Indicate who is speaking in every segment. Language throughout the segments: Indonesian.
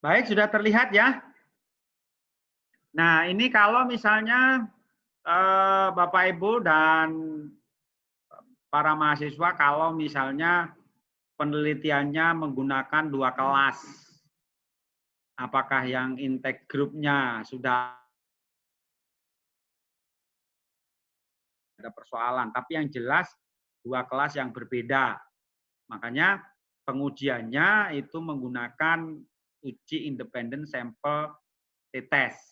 Speaker 1: Baik, sudah terlihat ya. Nah, ini kalau misalnya Bapak Ibu dan para mahasiswa kalau misalnya penelitiannya menggunakan 2 kelas. Apakah yang intake grupnya sudah ada persoalan, tapi yang jelas 2 kelas yang berbeda. Makanya pengujiannya itu menggunakan uji independen sampel t-test.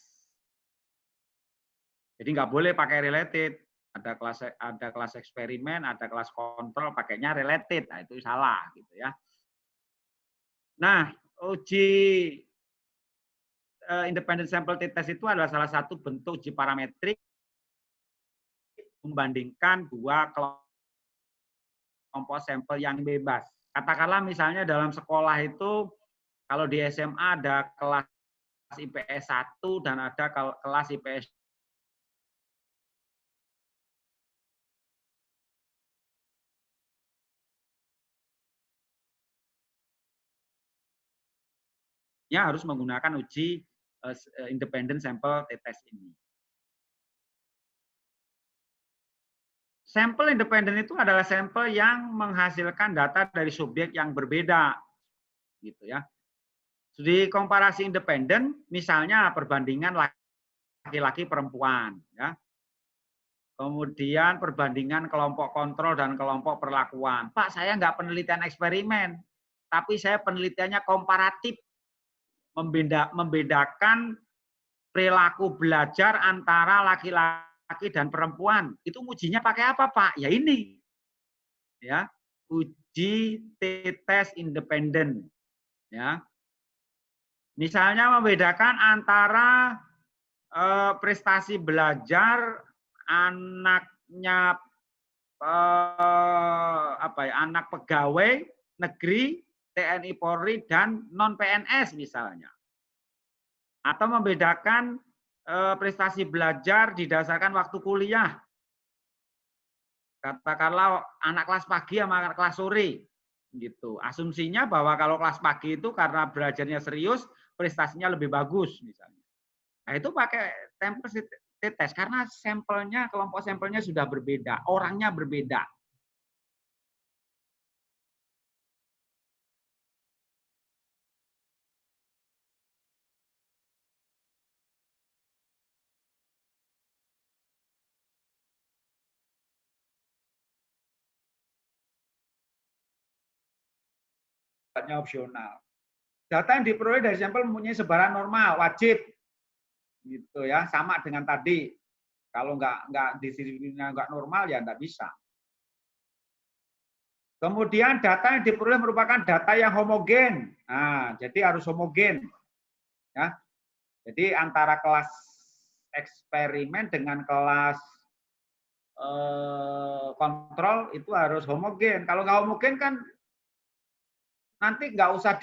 Speaker 1: Jadi nggak boleh pakai related. Ada kelas eksperimen, ada kelas kontrol, pakainya related. Nah, itu salah gitu ya. Nah, uji independent sample t-test itu adalah salah satu bentuk uji parametrik membandingkan 2 kelompok sampel yang bebas. Katakanlah misalnya dalam sekolah itu kalau di SMA ada kelas IPS 1 dan ada kelas IPS nya harus menggunakan uji independent sample t-test ini. Sampel independen itu adalah sampel yang menghasilkan data dari subjek yang berbeda, gitu ya. Di komparasi independen, misalnya perbandingan laki-laki perempuan, ya. Kemudian perbandingan kelompok kontrol dan kelompok perlakuan. Pak, saya nggak penelitian eksperimen, tapi saya penelitiannya komparatif, membedakan perilaku belajar antara laki-laki dan perempuan. Itu ujinya pakai apa, Pak? Ya ini, ya, uji t-test independen, ya. Misalnya membedakan antara prestasi belajar anaknya anak pegawai negeri, TNI Polri dan non PNS misalnya. Atau membedakan prestasi belajar didasarkan waktu kuliah. Katakanlah anak kelas pagi sama anak kelas sore gitu. Asumsinya bahwa kalau kelas pagi itu karena belajarnya serius, prestasinya lebih bagus misalnya. Nah, itu pakai sampel t-test karena sampelnya, kelompok sampelnya sudah berbeda, orangnya berbeda. Opsional. Data yang diperoleh dari sampel mempunyai sebaran normal, wajib, gitu ya, sama dengan tadi. Kalau nggak disiplinnya nggak normal ya nggak bisa. Kemudian data yang diperoleh merupakan data yang homogen. Nah, jadi harus homogen, ya. Jadi antara kelas eksperimen dengan kelas kontrol itu harus homogen. Kalau nggak homogen kan nanti nggak usah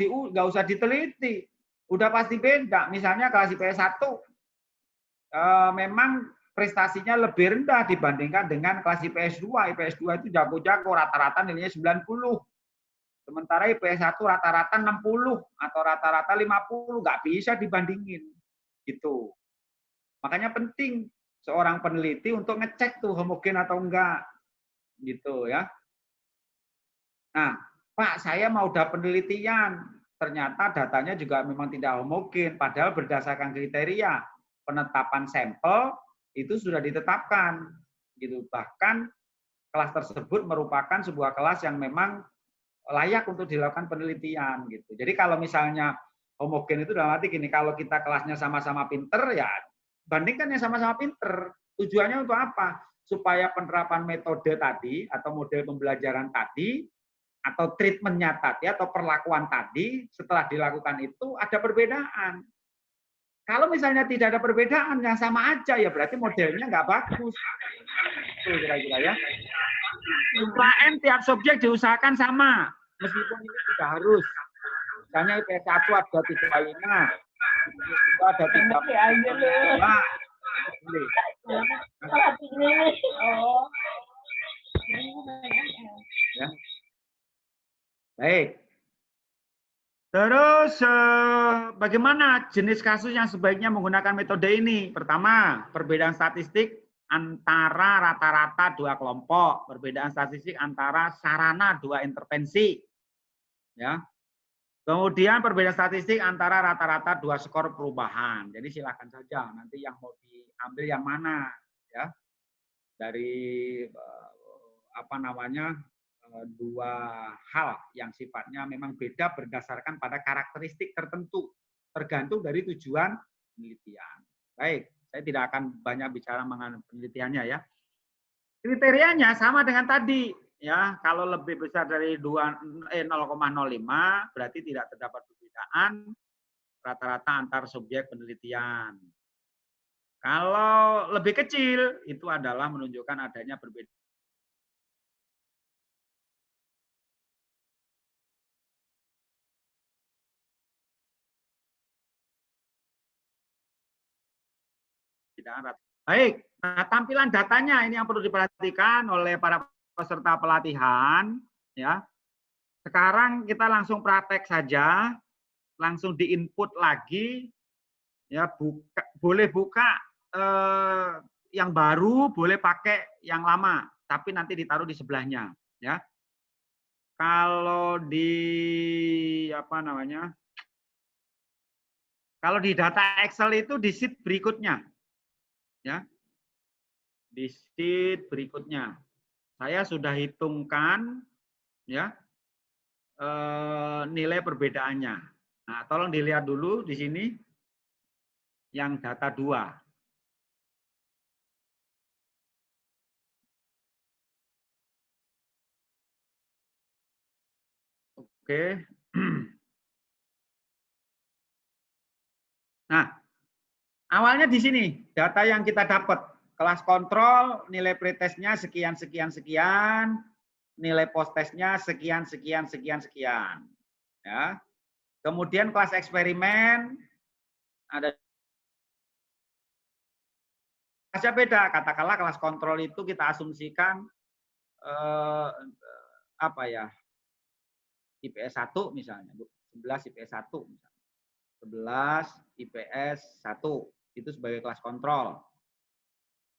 Speaker 1: diteliti, udah pasti beda. Misalnya kelas IPS 1 memang prestasinya lebih rendah dibandingkan dengan kelas IPS 2. IPS 2 itu jago-jago, rata-rata nilainya 90. Sementara IPS 1 rata-rata 60 atau rata-rata 50, nggak bisa dibandingin. Gitu. Makanya penting seorang peneliti untuk ngecek tuh homogen atau enggak. Gitu ya. Nah, Pak, saya mau udah penelitian, ternyata datanya juga memang tidak homogen, padahal berdasarkan kriteria penetapan sampel itu sudah ditetapkan, gitu. Bahkan kelas tersebut merupakan sebuah kelas yang memang layak untuk dilakukan penelitian, gitu. Jadi kalau misalnya homogen itu dalam arti gini, kalau kita kelasnya sama-sama pinter, ya bandingkan yang sama-sama pinter. Tujuannya untuk apa? Supaya penerapan metode tadi atau model pembelajaran tadi atau treatmentnya tadi atau perlakuan tadi setelah dilakukan itu ada perbedaan. Kalau misalnya tidak ada perbedaan yang sama aja ya berarti modelnya nggak bagus. Itu kira-kira ya. UKM tiap subjek diusahakan sama meskipun ini tidak harus. Misalnya IPS 1 ada 3 lima, IPS 2 ada 3 ya. Baik. Terus bagaimana jenis kasus yang sebaiknya menggunakan metode ini? Pertama, perbedaan statistik antara rata-rata dua kelompok, perbedaan statistik antara sarana dua intervensi, ya. Kemudian perbedaan statistik antara rata-rata dua skor perubahan. Jadi silakan saja nanti yang mau diambil yang mana, ya. Dari apa namanya dua hal yang sifatnya memang beda berdasarkan pada karakteristik tertentu tergantung dari tujuan penelitian. Baik, saya tidak akan banyak bicara mengenai penelitiannya ya. Kriterianya sama dengan tadi ya. Kalau lebih besar dari 0,05 berarti tidak terdapat perbedaan rata-rata antar subjek penelitian. Kalau lebih kecil itu adalah menunjukkan adanya perbedaan baik. Nah, tampilan datanya ini yang perlu diperhatikan oleh para peserta pelatihan ya. Sekarang kita langsung praktek saja, langsung diinput lagi ya, boleh buka yang baru, boleh pakai yang lama, tapi nanti ditaruh di sebelahnya ya. Kalau di apa namanya? Kalau di data Excel itu di sheet berikutnya ya. Di sheet berikutnya. Saya sudah hitungkan ya nilai perbedaannya. Nah, tolong dilihat dulu di sini yang data 2. Oke. Nah, awalnya di sini data yang kita dapat kelas kontrol nilai pretestnya sekian sekian sekian, nilai post-testnya sekian sekian sekian sekian. Ya. Kemudian kelas eksperimen ada kelasnya beda. Katakanlah kelas kontrol itu kita asumsikan apa ya? IPS 1 misalnya, 11 IPS 1 misalnya. 11 IPS 1 itu sebagai kelas kontrol.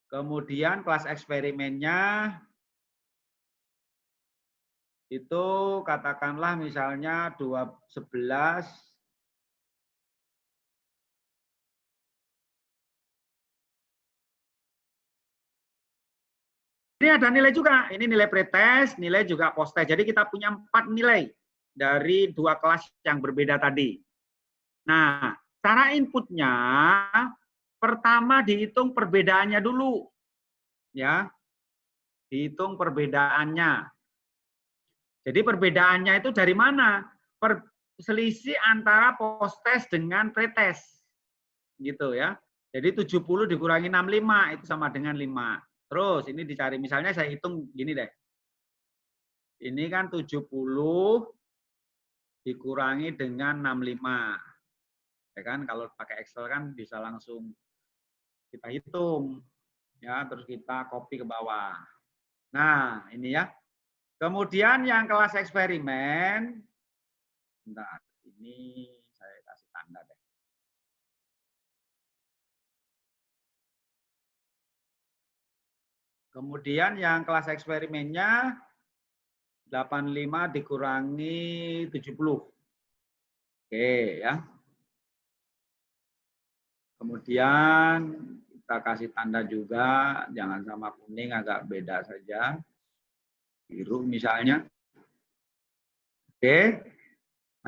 Speaker 1: Kemudian kelas eksperimennya itu katakanlah misalnya 11 ini ada nilai juga, ini nilai pretest, nilai juga post-test. Jadi kita punya 4 nilai dari dua kelas yang berbeda tadi. Nah, cara inputnya pertama dihitung perbedaannya dulu. Ya. Dihitung perbedaannya. Jadi perbedaannya itu dari mana? Selisih antara post-test dengan pretest. Gitu ya. Jadi 70 dikurangi 65 itu sama dengan 5. Terus ini dicari, misalnya saya hitung gini deh. Ini kan 70 dikurangi dengan 65. Ya kan, kalau pakai Excel kan bisa langsung kita hitung. Ya, terus kita copy ke bawah. Nah, ini ya. Kemudian yang kelas eksperimen, bentar, ini saya kasih tanda deh. Kemudian yang kelas eksperimennya 85 dikurangi 70. Oke ya. Kemudian kita kasih tanda juga, jangan sama kuning, agak beda saja. Biru misalnya. Oke.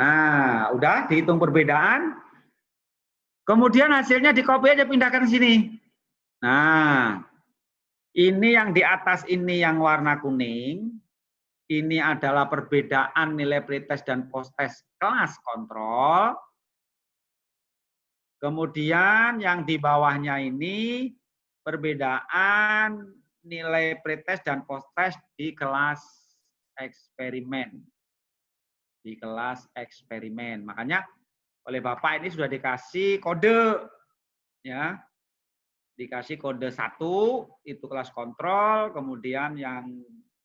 Speaker 1: Nah, udah dihitung perbedaan. Kemudian hasilnya di copy aja, pindahkan ke sini. Nah, ini yang di atas ini yang warna kuning. Ini adalah perbedaan nilai pretest dan post-test kelas kontrol. Kemudian yang di bawahnya ini perbedaan nilai pretest dan post-test di kelas eksperimen. Di kelas eksperimen. Makanya oleh Bapak ini sudah dikasih kode. Ya, dikasih kode 1 itu kelas kontrol, kemudian yang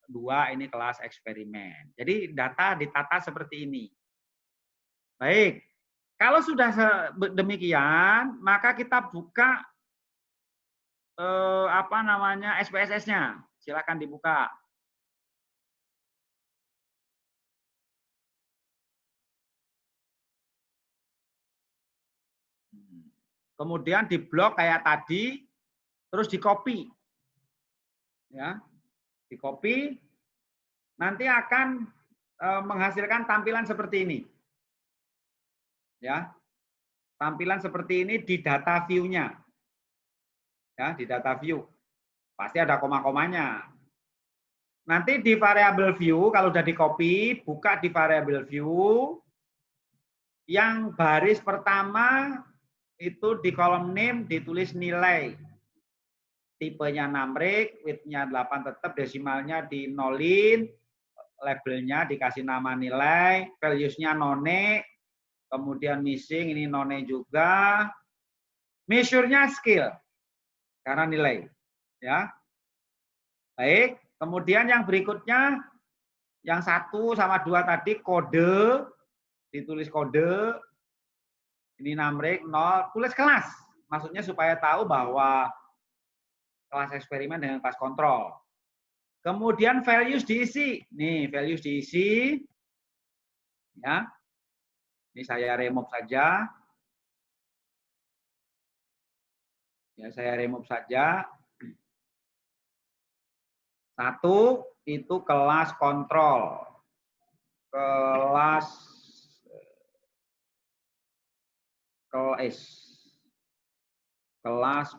Speaker 1: 2 ini kelas eksperimen. Jadi data ditata seperti ini. Baik. Kalau sudah demikian, maka kita buka apa namanya SPSS-nya. Silakan dibuka. Kemudian diblok kayak tadi, terus di copy. Ya. Di copy, nanti akan menghasilkan tampilan seperti ini. Ya. Tampilan seperti ini di data view-nya. Ya, di data view. Pasti ada koma-komanya. Nanti di variable view, kalau udah di copy, buka di variable view. Yang baris pertama itu di kolom name ditulis nilai. Tipenya numeric, width-nya 8 tetap, desimalnya di nolin, labelnya dikasih nama nilai, values-nya none, kemudian missing, ini none juga. Measure-nya skill, karena nilai. Ya. Baik, kemudian yang berikutnya, yang 1 sama 2 tadi kode, ditulis kode, ini numeric 0, tulis kelas. Maksudnya supaya tahu bahwa kelas eksperimen dengan kelas kontrol. Kemudian values diisi. Nih, values diisi. Ya. Ini saya remove saja. Ya, saya remove saja. 1 itu kelas kontrol. Kelas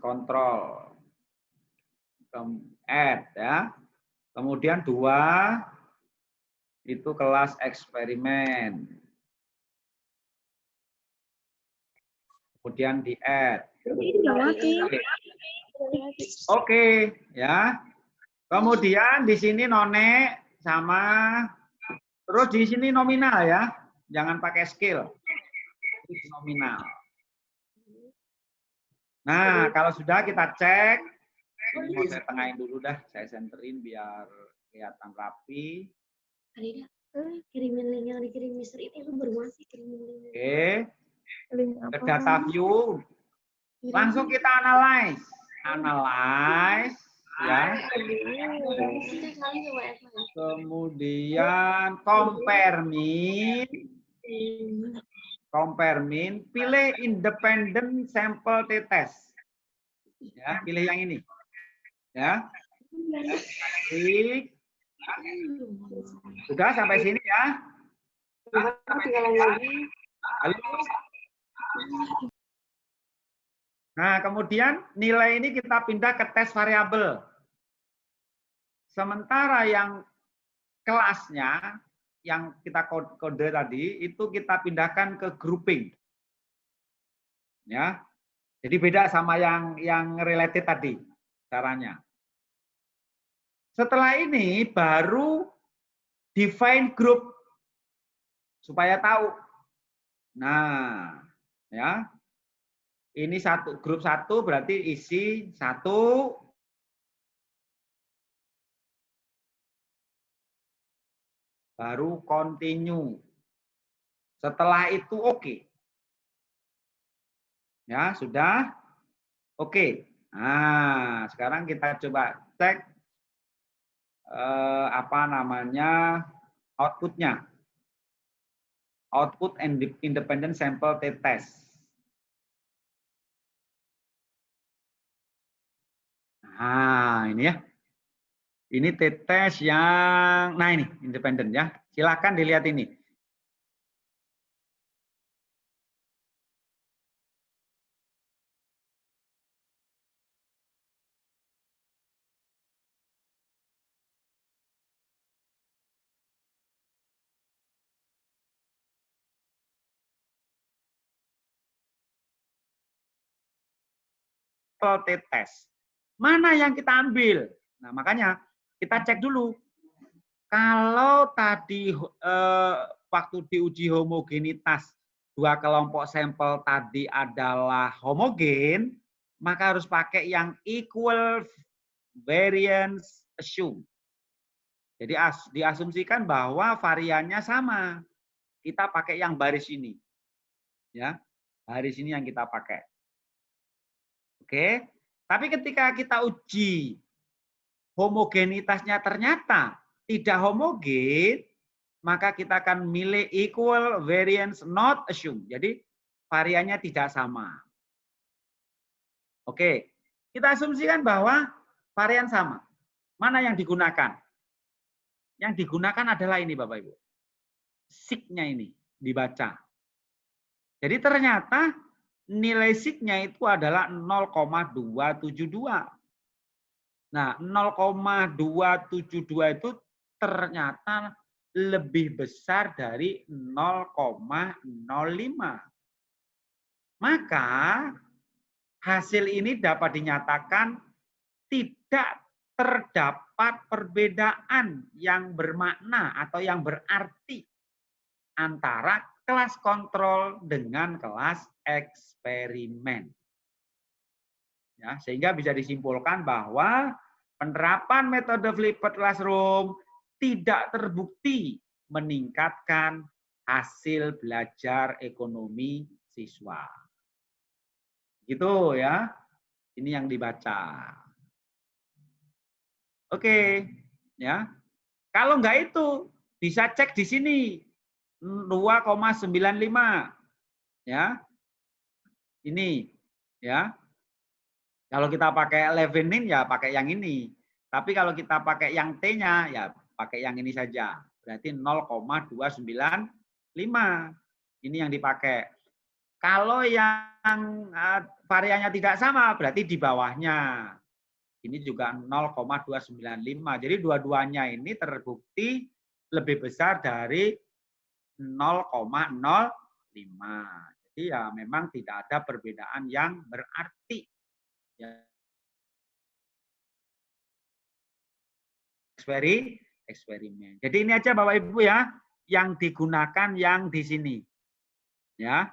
Speaker 1: kontrol. Add ya. Kemudian 2 itu kelas eksperimen. Kemudian di add. Oke, ya. Kemudian di sini none sama terus di sini nominal ya. Jangan pakai skill. Nominal. Nah, kalau sudah kita cek, ini mau saya tengahin dulu dah, saya centerin biar kelihatan rapi.
Speaker 2: Kirimin link yang dikirim Mister ini lu baru masih kirimin link.
Speaker 1: Oke. Ke data view, langsung kita analyze ya. Kemudian compare min, pilih independent sample t-test. Ya, pilih yang ini. Ya. Klik. Sudah sampai sini ya. Nah, kemudian nilai ini kita pindah ke tes variabel. Sementara yang kelasnya, yang kita kode tadi, itu kita pindahkan ke grouping. Ya. Jadi beda sama yang related tadi caranya. Setelah ini baru define group supaya tahu. Nah, ya. Ini grup 1 berarti isi 1 baru continue. Setelah itu oke. Ya, sudah? Oke. Nah, sekarang kita coba cek apa namanya outputnya. Output independent sample t-test. Nah, ini ya. Ini t-test yang, nah ini independen ya. Silakan dilihat ini. T-test. Mana yang kita ambil? Nah, makanya kita cek dulu. Kalau tadi waktu diuji homogenitas 2 kelompok sampel tadi adalah homogen, maka harus pakai yang equal variance assume. Jadi diasumsikan bahwa variannya sama. Kita pakai yang baris ini. Ya, garis ini yang kita pakai. Oke, tapi ketika kita uji homogenitasnya ternyata tidak homogen, maka kita akan milih equal variance not assumed. Jadi variannya tidak sama. Oke, kita asumsikan bahwa varian sama. Mana yang digunakan? Yang digunakan adalah ini Bapak Ibu. Signya ini dibaca. Jadi ternyata nilai signya itu adalah 0,272. Nah, 0,272 itu ternyata lebih besar dari 0,05. Maka hasil ini dapat dinyatakan tidak terdapat perbedaan yang bermakna atau yang berarti antara kelas kontrol dengan kelas eksperimen. Ya, sehingga bisa disimpulkan bahwa penerapan metode flipped classroom tidak terbukti meningkatkan hasil belajar ekonomi siswa. Gitu ya. Ini yang dibaca. Oke, ya. Kalau enggak itu bisa cek di sini 2,95 ya. Ini ya. Kalau kita pakai Levenin ya pakai yang ini. Tapi kalau kita pakai yang T-nya ya pakai yang ini saja. Berarti 0,295. Ini yang dipakai. Kalau yang variannya tidak sama berarti di bawahnya. Ini juga 0,295. Jadi dua-duanya ini terbukti lebih besar dari 0,05. Jadi ya memang tidak ada perbedaan yang berarti. Ya. Eksperimen. Jadi ini aja Bapak Ibu ya, yang digunakan yang di sini. Ya.